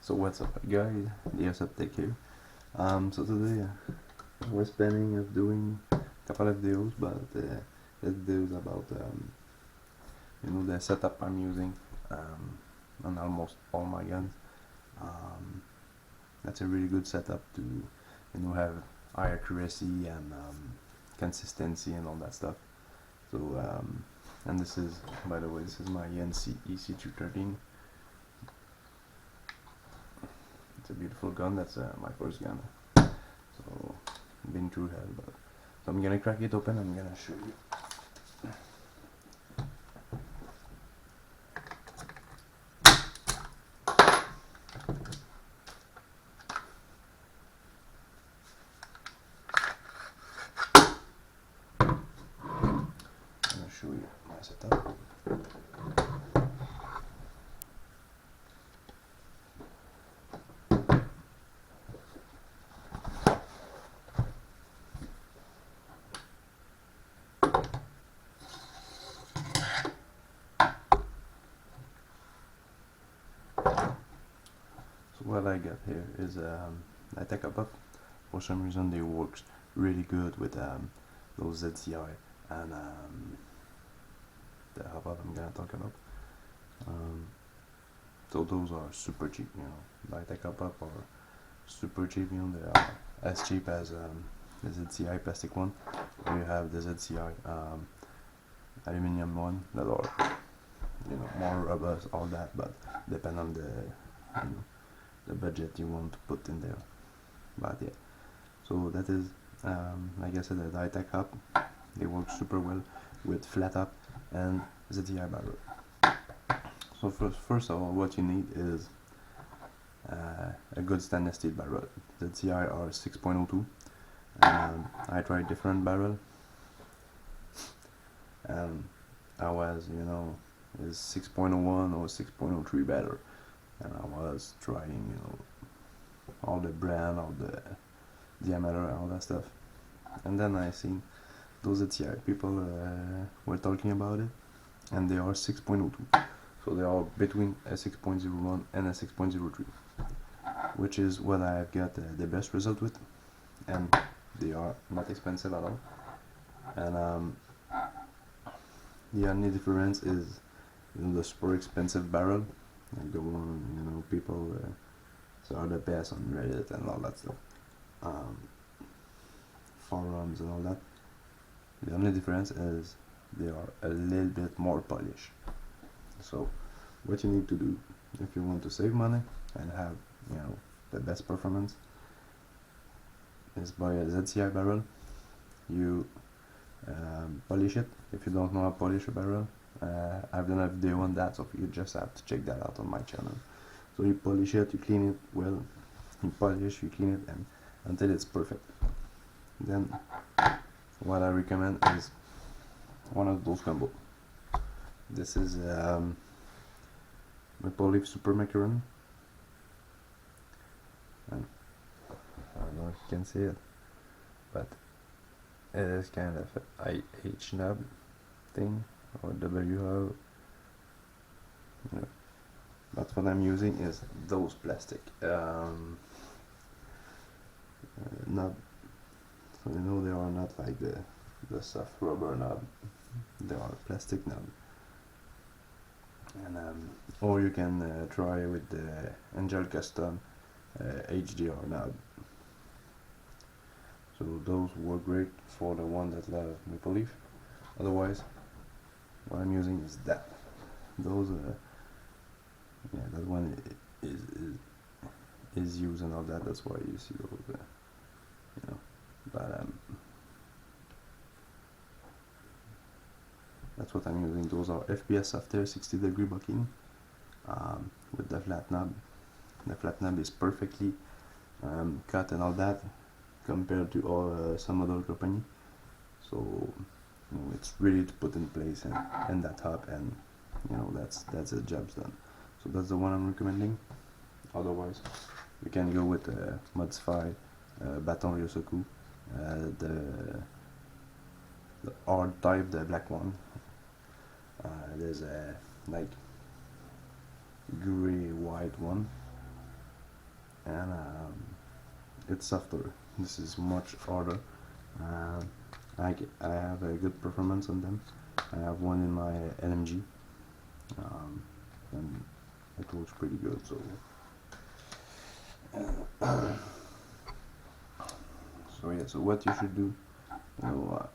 So what's up guys, the AIRSOFTEK here. So today we're planning of doing a couple of videos, but this video is about the setup I'm using on almost all my guns. That's a really good setup to have high accuracy and consistency and all that stuff. So and this is, by the way, this is my EC213. It's a beautiful gun. That's my first gun. So been through hell, but so I'm gonna crack it open. I'm gonna show you. I'm gonna show you my setup. What I got here is DYTAC hopup. For some reason they works really good with those ZCI and the hopup I'm gonna talk about. So those are super cheap, DYTAC hopup are super cheap, they are as cheap as the ZCI plastic one, or you have the ZCI aluminum one that are more robust, all that, but depend on the budget you want to put in there. But yeah, so that is like I said, the DYTAC hopup. They work super well with FLATHOP and ZCI barrel. So first of all, what you need is a good stainless steel barrel. ZCI are 6.02. I tried different barrel, and I was is 6.01 or 6.03 better, and I was trying all the brand, all the diameter and all that stuff, and then I seen those ZCI people were talking about it, and they are 6.02, so they are between a 6.01 and a 6.03, which is what I've got the best result with, and they are not expensive at all. And the only difference is the super expensive barrel, like the one people are the best on Reddit and all that stuff, forums and all that. The only difference is they are a little bit more polished. So what you need to do if you want to save money and have the best performance is buy a ZCI barrel. You polish it. If you don't know how to polish a barrel, I've done a video on that, so you just have to check that out on my channel. So you polish it, you clean it well, you polish, you clean it, and until it's perfect. Then what I recommend is one of those combos. This is Maple Leaf Super Macaron, and I don't know if you can see it, but it is kind of an IH knob thing, or WO. But what I'm using is those plastic knob. So they are not like the soft rubber knob. They are plastic knob. And or you can try with the Angel Custom HDR knob. So those work great for the one that love Maple Leaf. Otherwise, what I'm using is that. Those that one is used and all that. That's why you see those. But that's what I'm using. Those are FPS-FLATHOP 60-degree bucking with the flat knob. The flat knob is perfectly cut and all that compared to all some other company. So it's ready to put in place and that top, and that's the job's done. So that's the one I'm recommending. Otherwise, you can go with modified Baton Ryosoku, the hard type, the black one. There's a like gray white one, and it's softer. This is much harder. I have a good performance on them. I have one in my LMG, and it works pretty good. So so yeah, so what you should do, you know,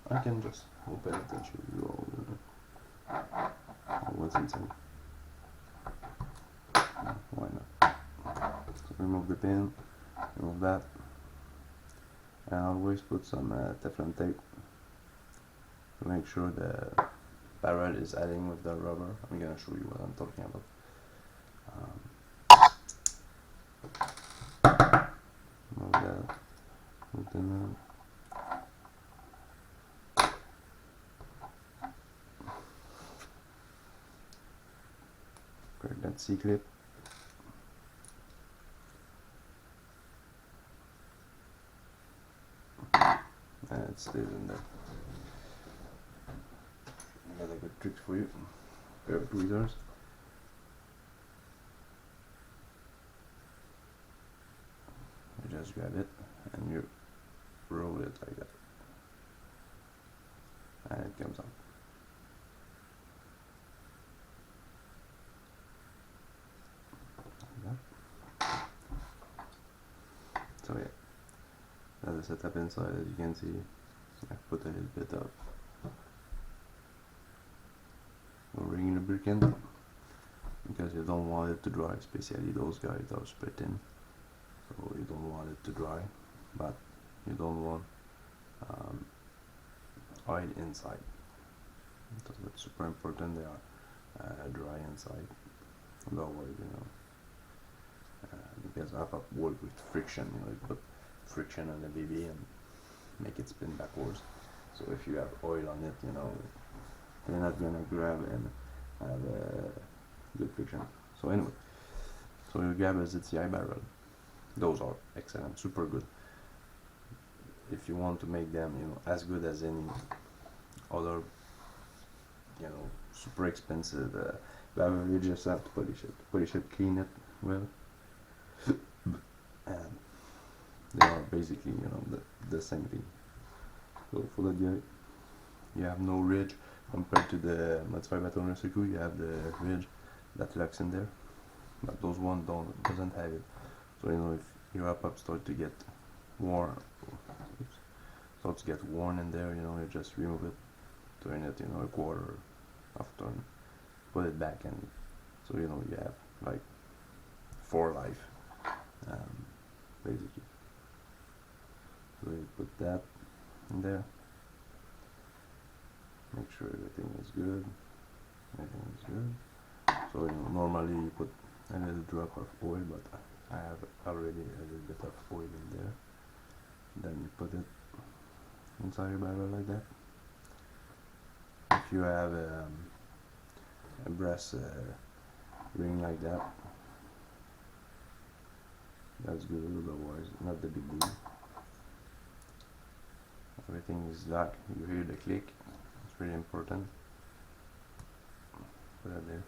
I can just open it and show you all, what's inside. Why not? So remove the pin, remove that, and always put some Teflon tape to make sure the barrel is adding with the rubber. I'm gonna show you what I'm talking about. Remove that. Put them Correct that C-clip. And it stays in there. I got a good trick for you. Pair of tweezers. You just grab it and you roll it like that, and it comes out. So yeah, that's the setup inside. As you can see, I put a little bit of ring lubricant because you don't want it to dry, especially those guys are super thin. So you don't want it to dry, but you don't want oil inside. So that's super important. They are dry inside. Otherwise, you know, because hopup work with friction. You know, you put friction on the BB and make it spin backwards. So if you have oil on it, you know, you're not gonna grab and have good friction. So anyway, so you grab a ZTI barrel. Those are excellent, super good. If you want to make them, you know, as good as any other, you know, super expensive barrel, you just have to polish it, clean it well, and they are basically, you know, the same thing. So for that guy, you have no ridge compared to the modified baton circuit. You have the ridge that locks in there, but those one doesn't have it. So you know, if your hopup starts to get worn, in there, you know, you just remove it, turn it, you know, a quarter of a turn, put it back, and so you know you have like 4 life, basically. So you put that in there, make sure everything is good. So you know, normally you put a little drop of oil, but I have already a little bit of oil in there. Then you put it inside your barrel like that. If you have a brass ring like that, that's good. Otherwise, not the big deal. Everything is locked. You hear the click. It's really important. Put that there,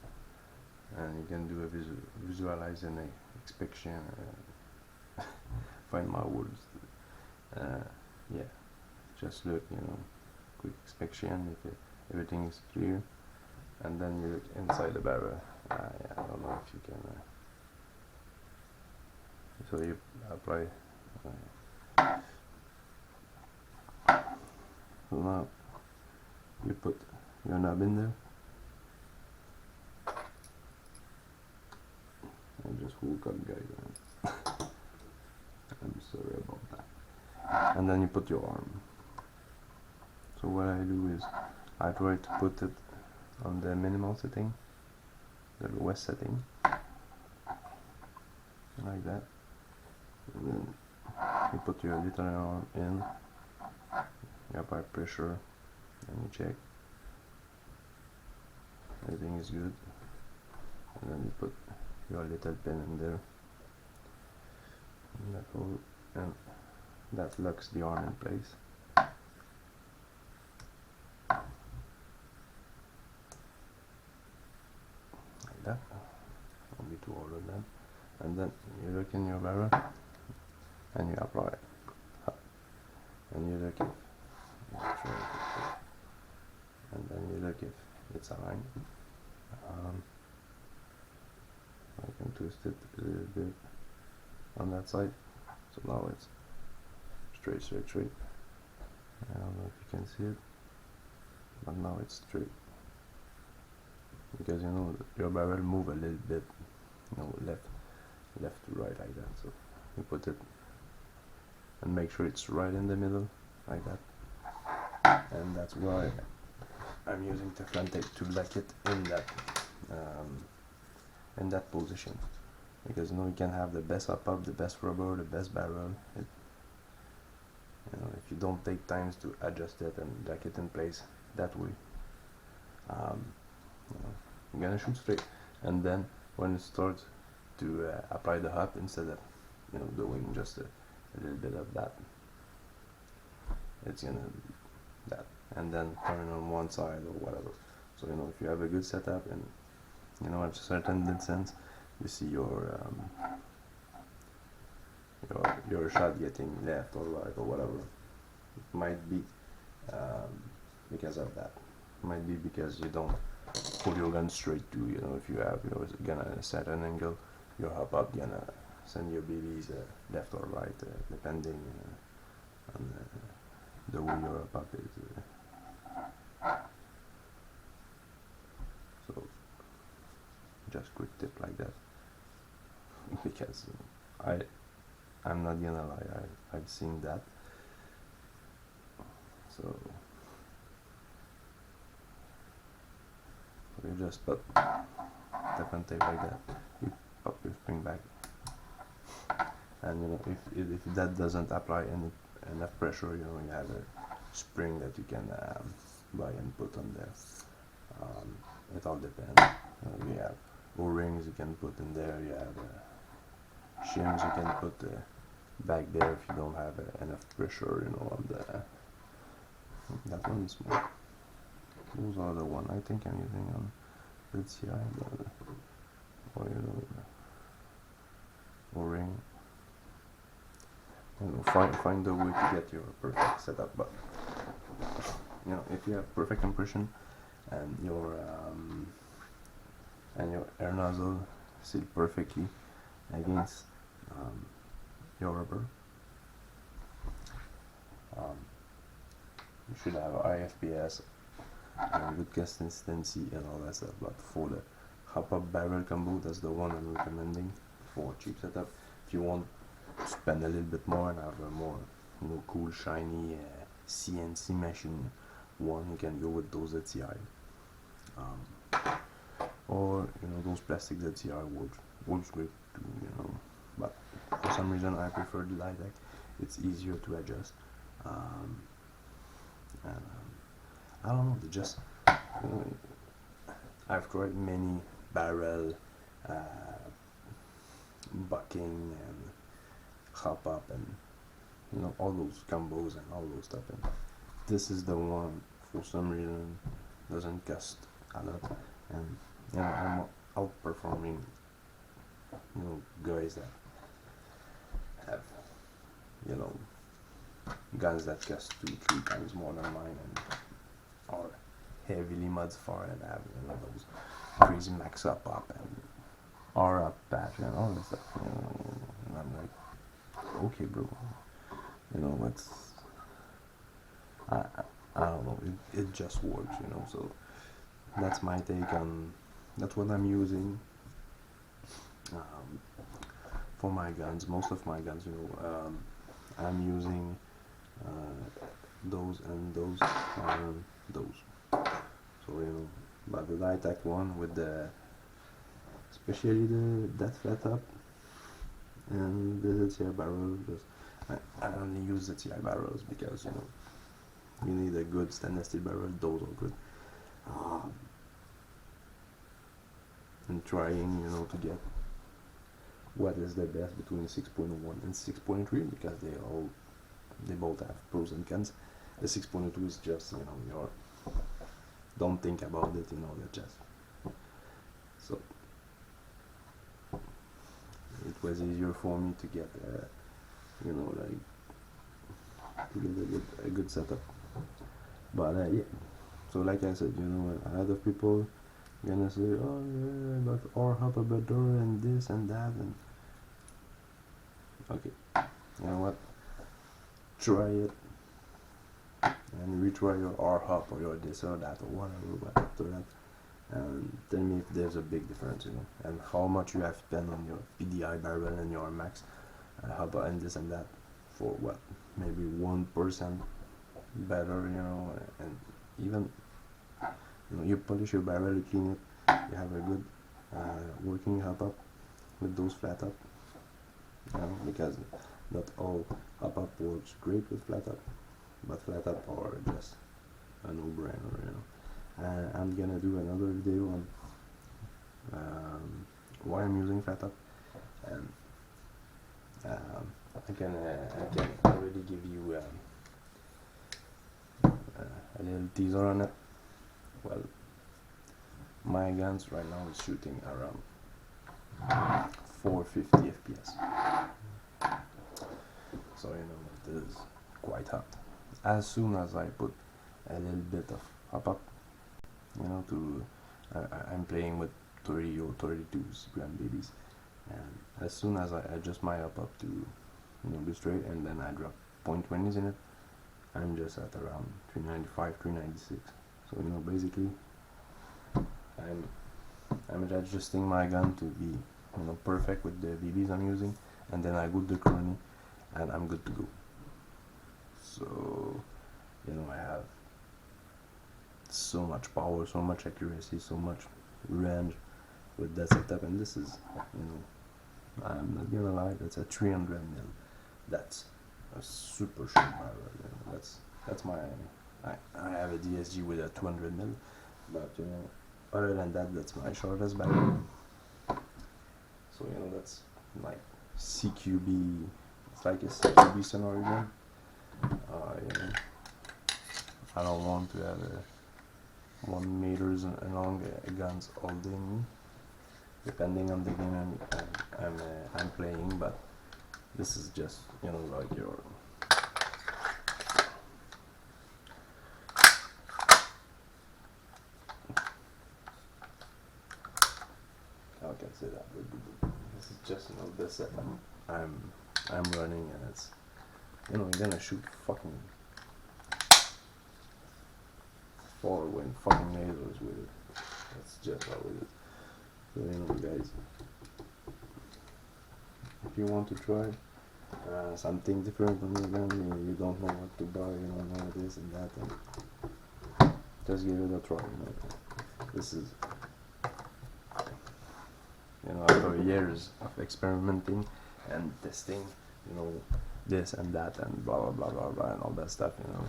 and you can do a visualize and inspection. Find my words. Yeah, just look, you know, quick inspection if everything is clear, and then you look inside the barrel. Yeah, I don't know if you can. So you apply. So now you put your knob in there and just hook up, guys. I'm sorry about that. And then you put your arm. So what I do is I try to put it on the minimal setting, the lowest setting, like that. And then you put your little arm in, you apply pressure, and you check everything is good, and then you put your little pin in there, and that hole, and that locks the arm in place. Like that. Don't be too hard on that. and then you look in your barrel and you apply it, and you look if and then you look if it's aligned. I can twist it a little bit on that side, so now it's straight. I don't know if you can see it, but now it's straight, because you know your barrel move a little bit, you know, left to right like that, so you put it and make sure it's right in the middle like that, and that's why I'm using Teflon tape to lock it in that position, because you know you can have the best hopup, the best rubber, the best barrel. You know, if you don't take time to adjust it and lock it in place that way, you know, you're gonna shoot straight. And then when it starts to apply the hop, instead of, you know, doing just a little bit of that, it's gonna that, and then turn on one side or whatever. So you know, if you have a good setup and you know, at a certain distance, you see your shot getting left or right or whatever. It might be because of that. It might be because you don't pull your gun straight to, you know, if you have your gun at a certain angle, your hopup gonna send your BBs left or right, depending on the way your hopup is. So just quick tip like that, because I'm not gonna lie, I've seen that. So you just put Teflon tape like that, you pop your spring back, and you know, if that doesn't apply enough pressure, you know, you have a spring that you can buy and put on there. It all depends. You have O-rings you can put in there, you have shims you can put back there if you don't have enough pressure, you know, on the that one is small. Those are the one I think I'm using on the CI, or you know, O-ring. You know, find a way to get your perfect setup, but you know, if you have perfect compression and your air nozzle sealed perfectly against your rubber, you should have IFPS and good consistency and all that stuff. But for the hopup barrel combo, that's the one I'm recommending for cheap setup. If you want to spend a little bit more and have a more, you know, cool shiny CNC machine one, you can go with those ZCI, or you know, those plastic ZCI works great too, you know. But for some reason I prefer the DYTAC. It's easier to adjust, and I don't know, just you know, I've tried many barrel bucking and hopup and you know, all those combos and all those stuff, and this is the one for some reason doesn't cost a lot, and you know, I'm outperforming, you know, guys that have, you know, guns that cost 2-3 times more than mine and are heavily modified and have, you know, those crazy max up and R up patch and all this stuff, you know, and I'm like, okay bro, you know, it's I don't know, it just works, you know. So that's my take on, that's what I'm using for my guns. Most of my guns, you know, I'm using those and those and those. So you know, but the DYTAC one with the, especially that FLATHOP and the ZCI barrel, just I only use ZCI barrels because, you know, you need a good stainless steel barrel. Those are good. And trying, you know, to get what is the best between 6.1 and 6.3, because they both have pros and cons. The 6.2 is just, you know, your, don't think about it, you know, you just, so it was easier for me to get you know, like to get a good setup. But yeah, so like I said, you know, a lot of people gonna say, oh yeah, but our hop better and this and that, and okay, you know what, try it and retry your R hop or your this or that or whatever. But after that, and tell me if there's a big difference, you know, and how much you have spent on your PDI barrel and your max hop and this and that for what, maybe 1% better, you know. And even, you know, you polish your barrel, you clean it, you have a good working hop up with those flat top, you know, because not all hop up works great with flat top, but flat top are just a no-brainer, you know. I'm gonna do another video on why I'm using flat top, and I can already give you a little teaser on it. Well, my guns right now is shooting around 450 FPS, so you know it is quite hot. As soon as I put a little bit of hop up, you know, to I'm playing with 30 or 32s grandbabies, and as soon as I adjust my hop up to, you know, be straight, and then I drop .20s in it, I'm just at around 395, 396. So you know, basically I'm adjusting my gun to be, you know, perfect with the BBs I'm using, and then I go to the corny and I'm good to go. So you know, I have so much power, so much accuracy, so much range with that setup, and this is, you know, I'm not gonna lie, that's a 300 mil. That's a super short barrel, you know. That's my, I have a DSG with a 200 mil, but you know, other than that, that's my shortest barrel. So you know, that's like CQB, it's like a CQB scenario gun. You know, I don't want to have 1 meters along guns all day, depending on the game I'm playing. But this is just, you know, like your how can I say that? This is just, you know, the setup I'm running, and it's, you know, you're gonna shoot fucking forward fucking lasers with it. That's just how it is. So you know, guys, if you want to try something different on your gun, you don't know what to buy, you don't know this and that, and just give it a try, you know. This is, you know, after years of experimenting and testing, you know, this and that and blah blah blah blah blah and all that stuff, you know,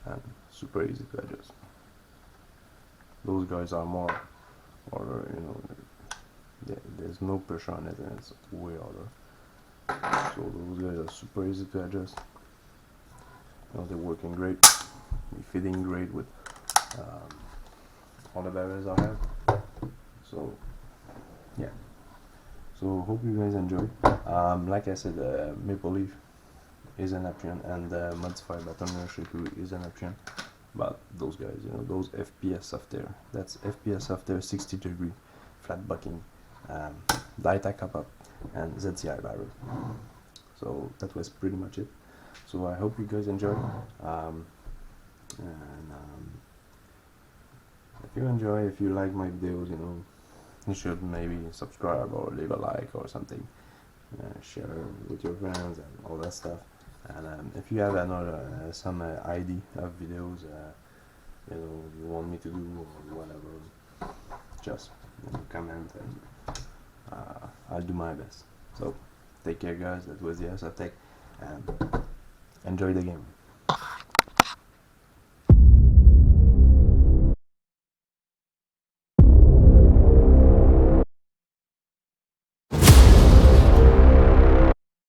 and super easy to adjust. Those guys are more, or you know, there's no pressure on it, and it's way harder. So those guys are super easy to adjust. You know, they're working great, they're fitting great with all the barrels I have. So yeah, so hope you guys enjoy. Like I said, Maple Leaf is an option, and Modified Baton Rouge is an option. But those guys, you know, those FPS-FFlathop, that's FPS-FFlathop 60-degree flat bucking, DYTAC-FPS, and ZCI barrel. So that was pretty much it. So I hope you guys enjoy. If you enjoy, if you like my videos, you know, you should maybe subscribe or leave a like or something. Share with your friends and all that stuff. And if you have another some idea of videos, you know, you want me to do or whatever, just, you know, comment, and I'll do my best. So take care, guys. That was the AIRSOFTEK, and enjoy the game.